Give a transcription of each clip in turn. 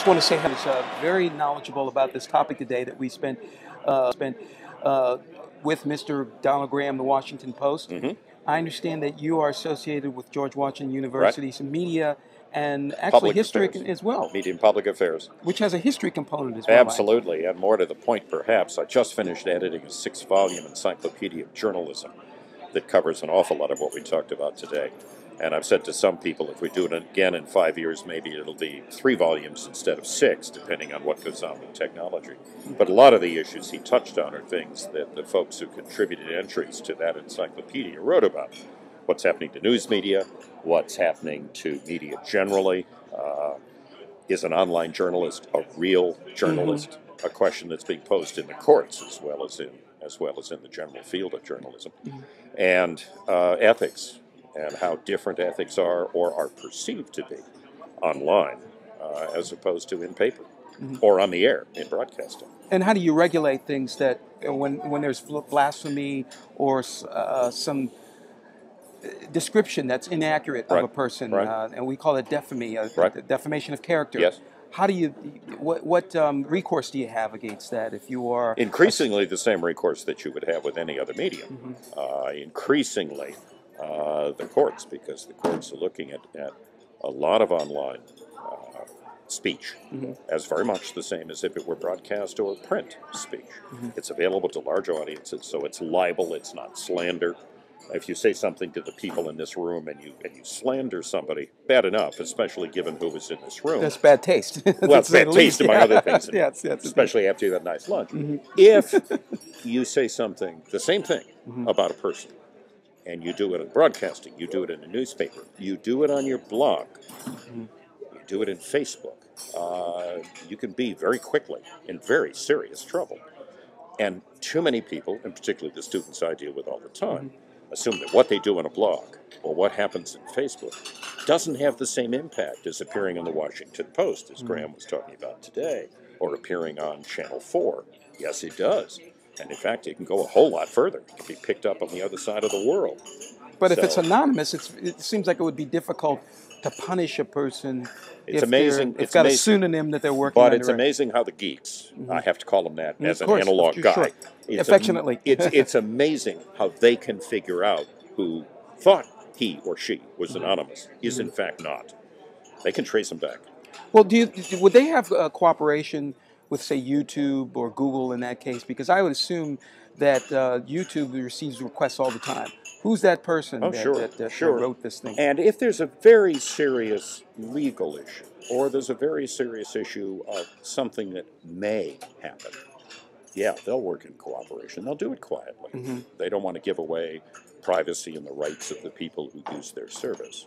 just want to say I was very knowledgeable about this topic today that we spent with Mr. Donald Graham, the Washington Post. Mm-hmm. I understand that you are associated with George Washington University's media and actually Public history affairs. as well, Media and Public Affairs. which has a history component as well. Absolutely, and more to the point perhaps, I just finished editing a 6-volume encyclopedia of journalism that covers an awful lot of what we talked about today. And I've said to some people, if we do it again in 5 years, maybe it'll be 3 volumes instead of 6, depending on what goes on with technology. But a lot of the issues he touched on are things that the folks who contributed entries to that encyclopedia wrote about. What's happening to news media, what's happening to media generally. Is an online journalist a real journalist? Mm-hmm. A question that's being posed in the courts as well as in the general field of journalism. Mm-hmm. And ethics, and how different ethics are or are perceived to be online as opposed to in paper or on the air in broadcasting. And how do you regulate things that when there's blasphemy or some description that's inaccurate of a person, and we call it defamy, defamation of character? Yes. How do you, what recourse do you have against that if you are... Increasingly the same recourse that you would have with any other medium. Increasingly the courts, because the courts are looking at a lot of online speech as very much the same as if it were broadcast or print speech. It's available to large audiences, so it's libel, it's not slander. If you say something to the people in this room and you slander somebody, bad enough, especially given who was in this room. That's bad taste. Well, it's bad taste among other things, yes, especially after you have a nice lunch. If you say something, the same thing, about a person, and you do it in broadcasting, you do it in a newspaper, you do it on your blog, you do it in Facebook, you can be very quickly in very serious trouble. And too many people, and particularly the students I deal with all the time, assume that what they do on a blog or what happens in Facebook doesn't have the same impact as appearing on the Washington Post, as Graham was talking about today, or appearing on Channel 4. Yes, it does. And in fact, it can go a whole lot further. It can be picked up on the other side of the world. But if it's anonymous, it seems like it would be difficult to punish a person it's if amazing. It's got a pseudonym that they're working under. But under. it's amazing how the geeks, I have to call them that as an analog guy. Sure. Affectionately. It's amazing how they can figure out who thought he or she was anonymous is in fact not. They can trace them back. Well, would they have cooperation with, say, YouTube or Google in that case? Because I would assume that YouTube receives requests all the time. Who's that person that wrote this thing? And if there's a very serious legal issue, or there's a very serious issue of something that may happen, yeah, they'll work in cooperation. They'll do it quietly. They don't want to give away privacy and the rights of the people who use their service.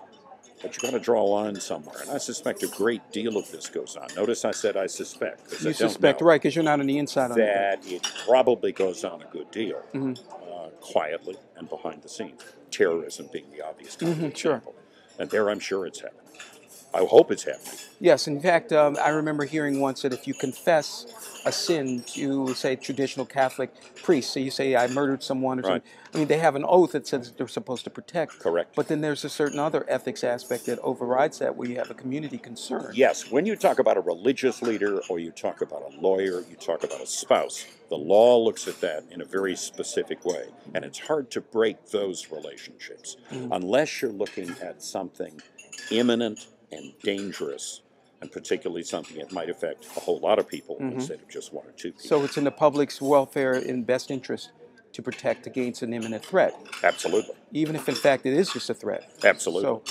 But you've got to draw a line somewhere, and I suspect a great deal of this goes on. Notice I said I suspect. You suspect, right, because you're not on the inside on that it probably goes on a good deal, quietly and behind the scenes. Terrorism being the obvious example. Sure. And there I'm sure it's happening. I hope it's happening. Yes, in fact, I remember hearing once that if you confess a sin to, say, traditional Catholic priests, so you say, I murdered someone or something, I mean, they have an oath that says they're supposed to protect. Correct. But then there's a certain other ethics aspect that overrides that, where you have a community concern. Yes, when you talk about a religious leader, or you talk about a lawyer, you talk about a spouse, the law looks at that in a very specific way. And it's hard to break those relationships unless you're looking at something imminent and dangerous, and particularly something that might affect a whole lot of people instead of just one or two people. So it's in the public's welfare and best interest to protect against an imminent threat. Absolutely. Even if, in fact, it is just a threat. Absolutely. So